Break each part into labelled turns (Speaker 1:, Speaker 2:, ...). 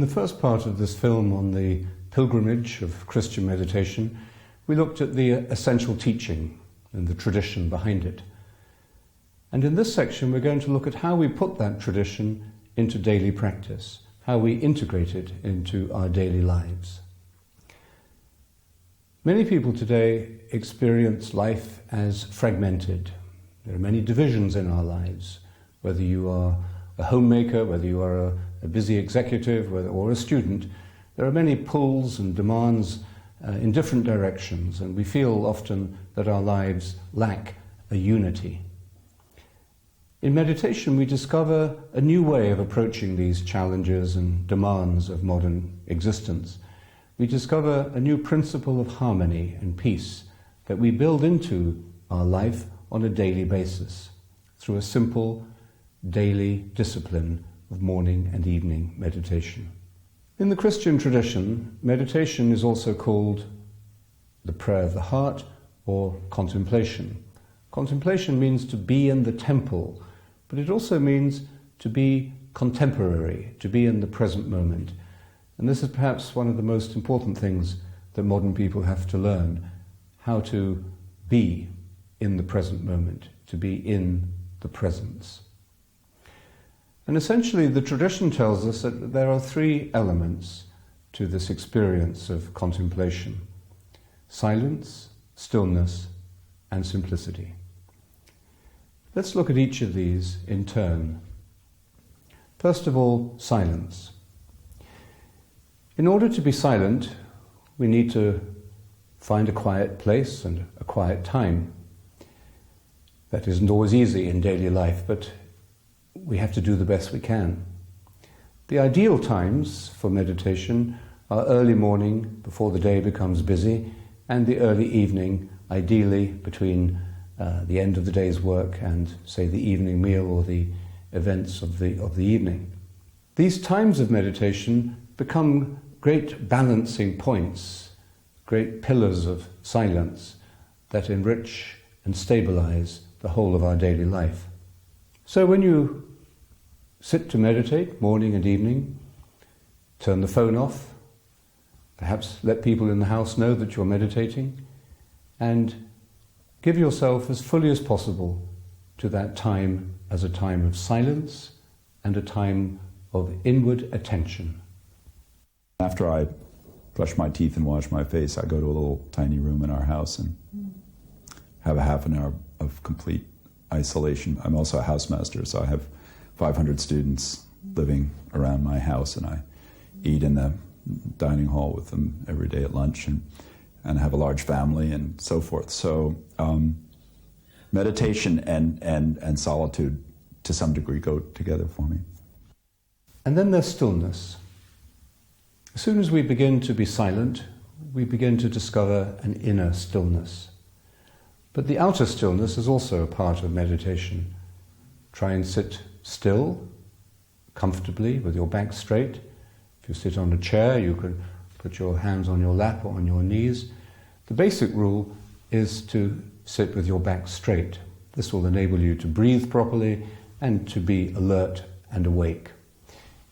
Speaker 1: the first part of this film on the pilgrimage of Christian meditation, we looked at the essential teaching and the tradition behind it. And in this section, we're going to look at how we put that tradition into daily practice, how we integrate it into our daily lives. Many people today experience life as fragmented. There are many divisions in our lives, whether you are a homemaker, whether you are a busy executive, or a student. There are many pulls and demands in different directions, and we feel often that our lives lack a unity. In meditation, we discover a new way of approaching these challenges and demands of modern existence. We discover a new principle of harmony and peace that we build into our life on a daily basis through a simple daily discipline of morning and evening meditation. In the Christian tradition, meditation is also called the prayer of the heart or contemplation. Contemplation means to be in the temple, but it also means to be contemporary, to be in the present moment. And this is perhaps one of the most important things that modern people have to learn, how to be in the present moment, to be in the presence. And essentially the tradition tells us that there are three elements to this experience of contemplation: silence, stillness, and simplicity. Let's look at each of these in turn. First of all, silence. In order to be silent, we need to find a quiet place and a quiet time. That isn't always easy in daily life, but we have to do the best we can. The ideal times for meditation are early morning, before the day becomes busy, and the early evening, ideally between the end of the day's work and, say, the evening meal or the events of the evening. These times of meditation become great balancing points, great pillars of silence that enrich and stabilize the whole of our daily life. So when you sit to meditate morning and evening, turn the phone off, perhaps let people in the house know that you're meditating, and give yourself as fully as possible to that time as a time of silence and a time of inward attention.
Speaker 2: After I brush my teeth and wash my face, I go to a little tiny room in our house and have a half an hour of complete isolation. I'm also a housemaster, so I have 500 students living around my house, and I eat in the dining hall with them every day at lunch, and have a large family and so forth. So meditation and solitude to some degree go together for me.
Speaker 1: And then there's stillness. As soon as we begin to be silent, we begin to discover an inner stillness. But the outer stillness is also a part of meditation. Try and sit still, comfortably, with your back straight. If you sit on a chair, you can put your hands on your lap or on your knees. The basic rule is to sit with your back straight. This will enable you to breathe properly and to be alert and awake.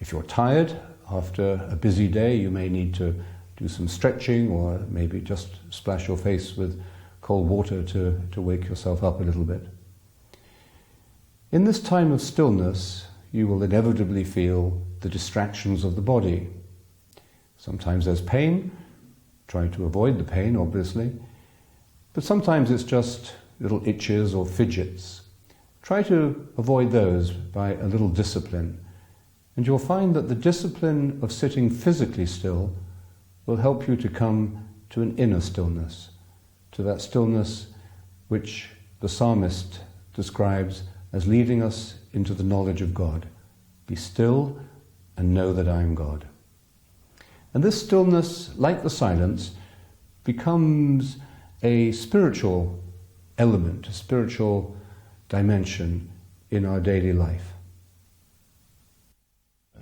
Speaker 1: If you're tired after a busy day, you may need to do some stretching or maybe just splash your face with cold water to wake yourself up a little bit. In this time of stillness, you will inevitably feel the distractions of the body. Sometimes there's pain. Try to avoid the pain, obviously. But sometimes it's just little itches or fidgets. Try to avoid those by a little discipline. And you'll find that the discipline of sitting physically still will help you to come to an inner stillness, to that stillness which the psalmist describes as leading us into the knowledge of God. Be still and know that I am God. And this stillness, like the silence, becomes a spiritual element, a spiritual dimension in our daily life.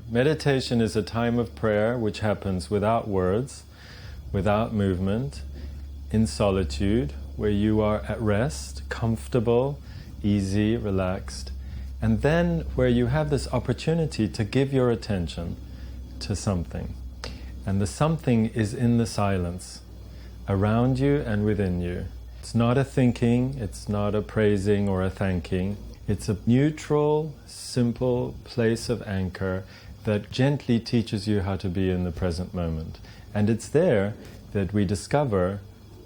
Speaker 3: Meditation is a time of prayer which happens without words, without movement, in solitude, where you are at rest, comfortable, easy, relaxed, and then where you have this opportunity to give your attention to something. And the something is in the silence, around you and within you. It's not a thinking, it's not a praising or a thanking. It's a neutral, simple place of anchor that gently teaches you how to be in the present moment. And it's there that we discover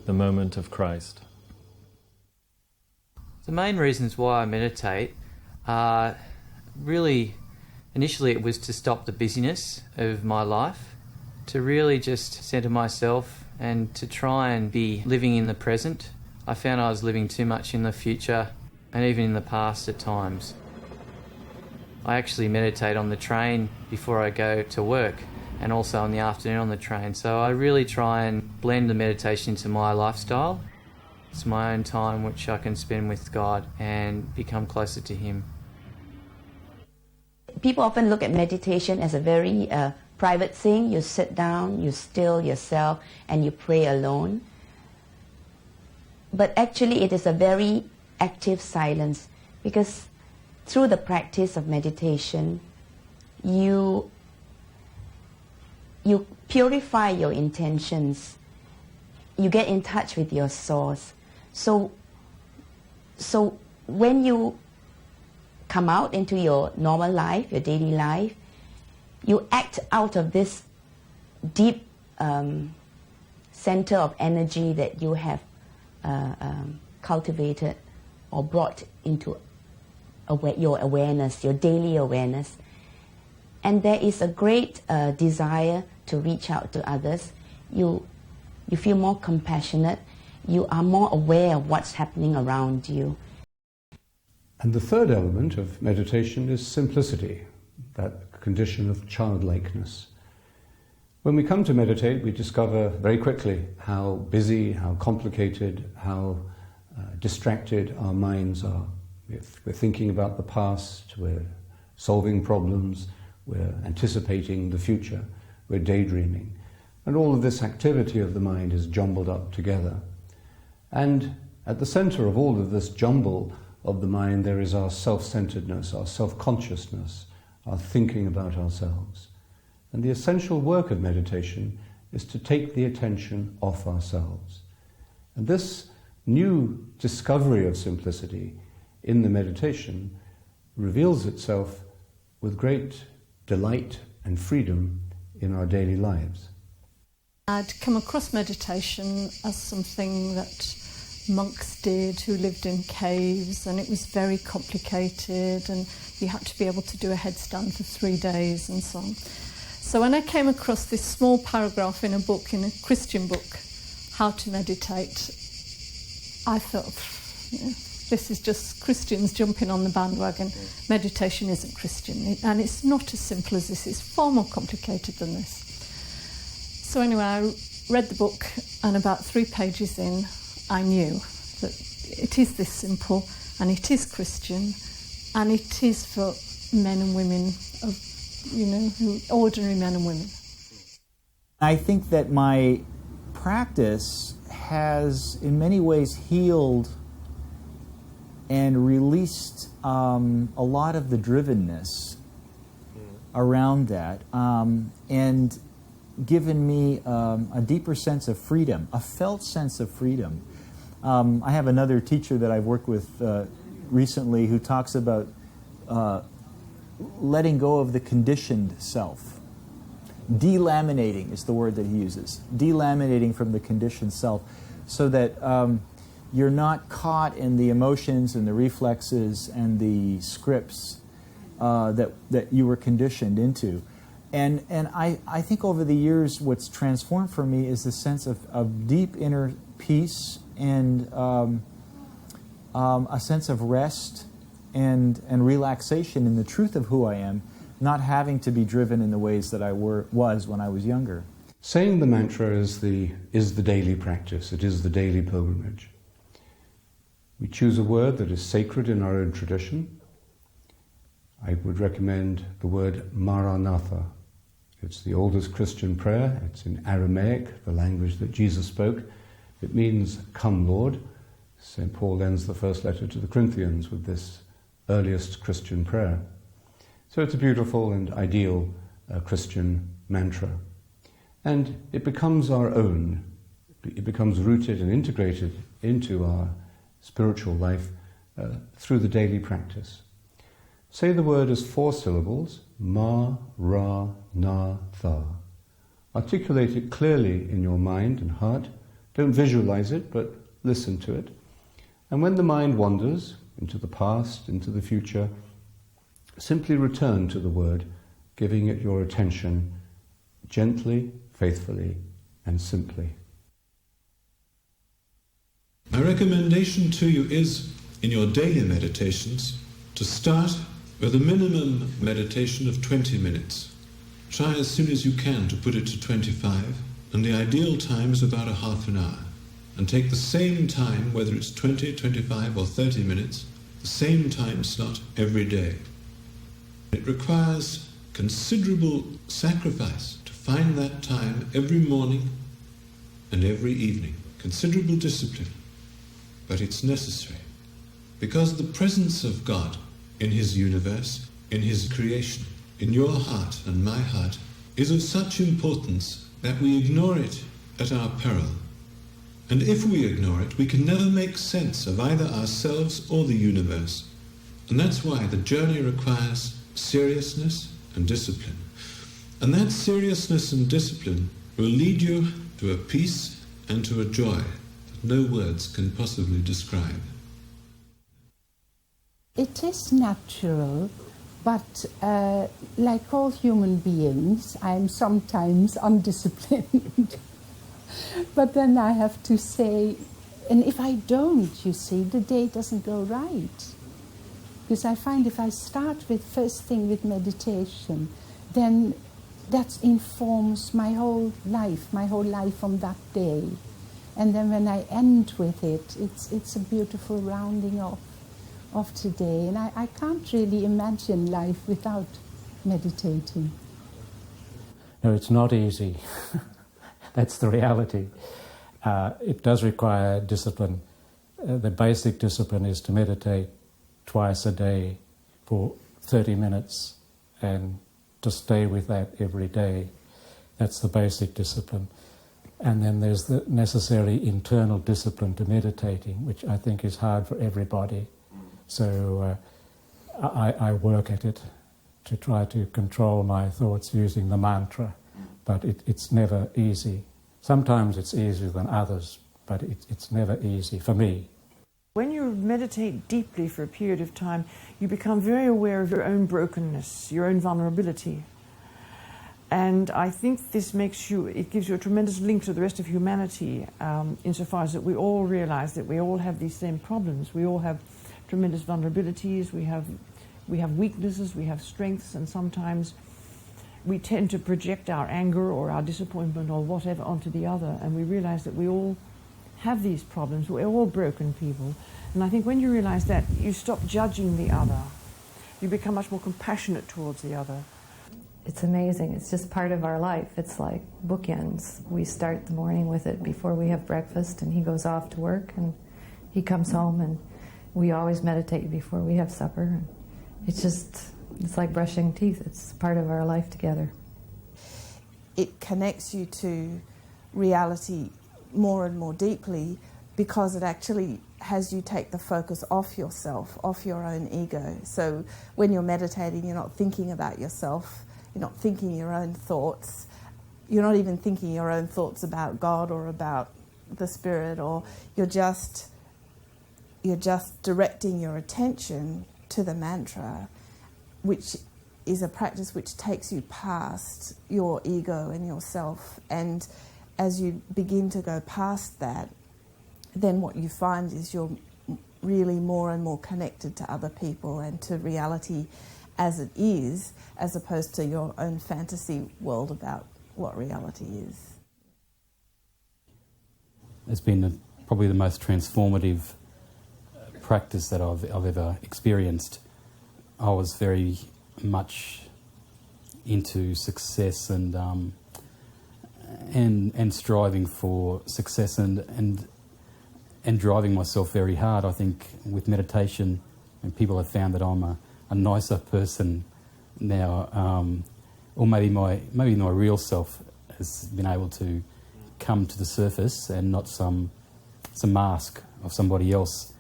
Speaker 3: the moment of Christ.
Speaker 4: The main reasons why I meditate are really, initially it was to stop the busyness of my life, to really just centre myself and to try and be living in the present. I found I was living too much in the future and even in the past at times. I actually meditate on the train before I go to work and also in the afternoon on the train. So I really try and blend the meditation into my lifestyle. It's my own time which I can spend with God and become closer to Him.
Speaker 5: People often look at meditation as a very private thing. You sit down, you still yourself, and you pray alone. But actually it is a very active silence, because through the practice of meditation, you purify your intentions. You get in touch with your source. So when you come out into your normal life, your daily life, you act out of this deep center of energy that you have cultivated or brought into your awareness, your daily awareness. And there is a great desire to reach out to others. You feel more compassionate. You are more aware of what's happening around you.
Speaker 1: And the third element of meditation is simplicity, that condition of childlikeness. When we come to meditate, we discover very quickly how busy, how complicated, how distracted our minds are. We're thinking about the past, we're solving problems, we're anticipating the future, we're daydreaming. And all of this activity of the mind is jumbled up together. And at the center of all of this jumble of the mind, there is our self-centeredness, our self-consciousness, our thinking about ourselves. And the essential work of meditation is to take the attention off ourselves. And this new discovery of simplicity in the meditation reveals itself with great delight and freedom in our daily lives.
Speaker 6: I'd come across meditation as something that monks did who lived in caves, and it was very complicated and you had to be able to do a headstand for 3 days and so on. So when I came across this small paragraph in a book, in a Christian book, How to Meditate, I thought, this is just Christians jumping on the bandwagon. Meditation isn't Christian, and it's not as simple as this. It's far more complicated than this. So anyway, I read the book, and about 3 pages in, I knew that it is this simple, and it is Christian, and it is for men and women, ordinary men and women.
Speaker 7: I think that my practice has, in many ways, healed and released a lot of the drivenness around that, and given me a deeper sense of freedom, a felt sense of freedom. I have another teacher that I've worked with recently who talks about letting go of the conditioned self. Delaminating is the word that he uses. Delaminating from the conditioned self, so that you're not caught in the emotions and the reflexes and the scripts that you were conditioned into. And I think over the years what's transformed for me is the sense of deep inner peace and a sense of rest and relaxation in the truth of who I am, not having to be driven in the ways that I was when I was younger.
Speaker 1: Saying the mantra is the daily practice. It is the daily pilgrimage. We choose a word that is sacred in our own tradition. I would recommend the word Maranatha. It's the oldest Christian prayer. It's in Aramaic, the language that Jesus spoke. It means, "Come, Lord." St. Paul ends the first letter to the Corinthians with this earliest Christian prayer. So it's a beautiful and ideal Christian mantra. And it becomes our own. It becomes rooted and integrated into our spiritual life through the daily practice. Say the word as 4 syllables, ma, ra, na, tha. Articulate it clearly in your mind and heart. Don't visualize it, but listen to it. And when the mind wanders into the past, into the future, simply return to the word, giving it your attention gently, faithfully, and simply.
Speaker 8: My recommendation to you is, in your daily meditations, to start with a minimum meditation of 20 minutes. Try as soon as you can to put it to 25, and the ideal time is about a half an hour. And take the same time, whether it's 20, 25 or 30 minutes, the same time slot every day. It requires considerable sacrifice to find that time every morning and every evening. Considerable discipline, but it's necessary. Because the presence of God in His universe, in His creation, in your heart and my heart, is of such importance that we ignore it at our peril. And if we ignore it, we can never make sense of either ourselves or the universe. And that's why the journey requires seriousness and discipline. And that seriousness and discipline will lead you to a peace and to a joy that no words can possibly describe.
Speaker 9: It is natural, but like all human beings, I'm sometimes undisciplined. But then I have to say, and if I don't, you see, the day doesn't go right. Because I find if I start with first thing with meditation, then that informs my whole life from that day. And then when I end with it, it's a beautiful rounding off of today. And I can't really imagine life without meditating.
Speaker 10: No, it's not easy. That's the reality. It does require discipline. The basic discipline is to meditate twice a day for 30 minutes and to stay with that every day. That's the basic discipline. And then there's the necessary internal discipline to meditating, which I think is hard for everybody. So I work at it to try to control my thoughts using the mantra, but it's never easy. Sometimes it's easier than others, but it's never easy for me.
Speaker 11: When you meditate deeply for a period of time, you become very aware of your own brokenness, your own vulnerability. And I think this it gives you a tremendous link to the rest of humanity, insofar as that we all realize that we all have these same problems. We all have tremendous vulnerabilities, we have weaknesses, we have strengths, and sometimes we tend to project our anger or our disappointment or whatever onto the other, and we realize that we all have these problems. We're all broken people. And I think when you realize that, you stop judging the other. You become much more compassionate towards the other.
Speaker 12: It's amazing. It's just part of our life. It's like bookends. We start the morning with it before we have breakfast, and he goes off to work, and he comes home, and we always meditate before we have supper. And it's like brushing teeth. It's part of our life together.
Speaker 13: It connects you to reality more and more deeply, because it actually has you take the focus off yourself, off your own ego. So when you're meditating, you're not thinking about yourself, you're not thinking your own thoughts, you're not even thinking your own thoughts about God or about the Spirit, or you're just directing your attention to the mantra, which is a practice which takes you past your ego and yourself. And as you begin to go past that, then what you find is you're really more and more connected to other people and to reality as it is, as opposed to your own fantasy world about what reality is.
Speaker 14: It's been probably the most transformative practice that I've ever experienced. I was very much into success and striving for success and driving myself very hard. I think with meditation, and people have found that I'm a nicer person now. or maybe my real self has been able to come to the surface and not some mask of somebody else.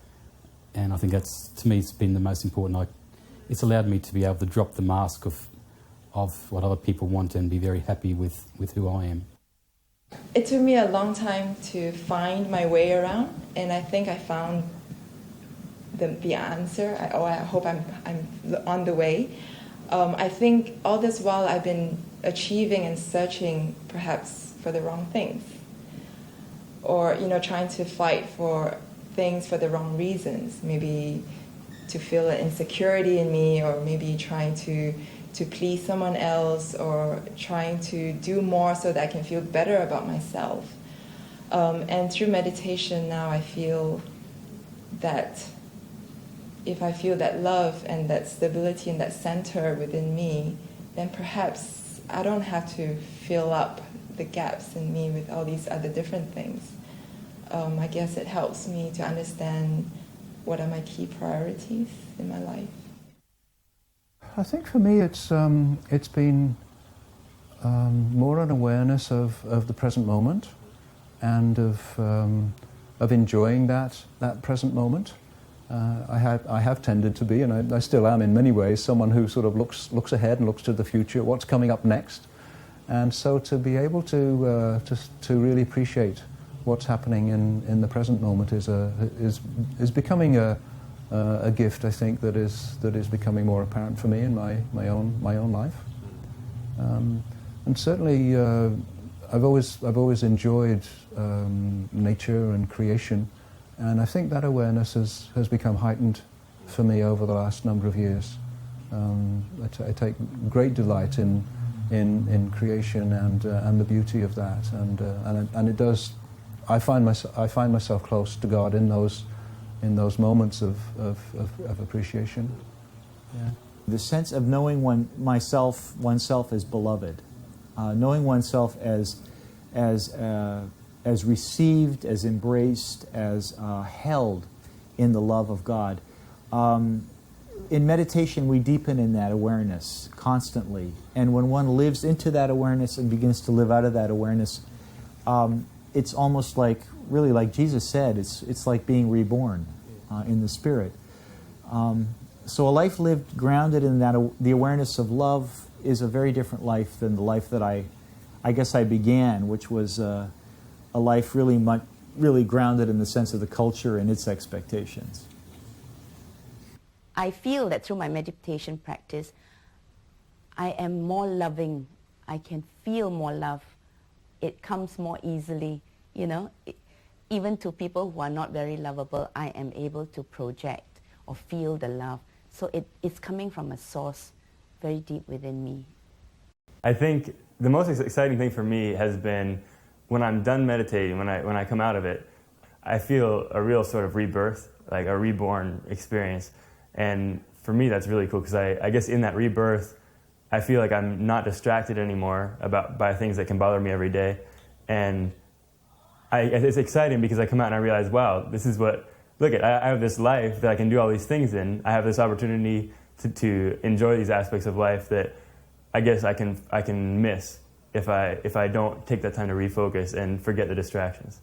Speaker 14: And I think that's, to me, it's been the most important. It's allowed me to be able to drop the mask of what other people want and be very happy with who I am.
Speaker 15: It took me a long time to find my way around, and I think I found the answer. I hope I'm on the way. I think all this while I've been achieving and searching perhaps for the wrong things, or trying to fight for things for the wrong reasons, maybe to feel an insecurity in me, or maybe trying to please someone else, or trying to do more so that I can feel better about myself. And through meditation now I feel that if I feel that love and that stability and that center within me, then perhaps I don't have to fill up the gaps in me with all these other different things. I guess it helps me to understand what are my key priorities in my life.
Speaker 1: I think for me it's been more an awareness of the present moment and of enjoying that present moment. I have tended to be, and I still am in many ways, someone who sort of looks ahead and looks to the future, what's coming up next, and so to be able to really appreciate what's happening in the present moment is becoming a gift, I think, that is becoming more apparent for me in my own life, and certainly I've always enjoyed nature and creation, and I think that awareness has become heightened for me over the last number of years. I take great delight in creation and the beauty of that, and it does. I find myself close to God in those moments of appreciation. Yeah.
Speaker 7: The sense of knowing oneself as beloved, knowing oneself as received, as embraced, as held in the love of God. In meditation, we deepen in that awareness constantly, and when one lives into that awareness and begins to live out of that awareness, it's almost really like Jesus said, it's like being reborn in the Spirit. So a life lived grounded in the awareness of love is a very different life than the life that I guess I began, which was a life really grounded in the sense of the culture and its expectations.
Speaker 5: I feel that through my meditation practice, I am more loving. I can feel more love. It comes more easily, even to people who are not very lovable, I am able to project or feel the love. So it's coming from a source very deep within me.
Speaker 16: I think the most exciting thing for me has been when I'm done meditating, when I come out of it, I feel a real sort of rebirth, like a reborn experience. And for me, that's really cool because I guess in that rebirth, I feel like I'm not distracted anymore by things that can bother me every day. And it's exciting because I come out and I realize, wow, this is I have this life that I can do all these things in. I have this opportunity to enjoy these aspects of life that I guess I can miss if I don't take that time to refocus and forget the distractions.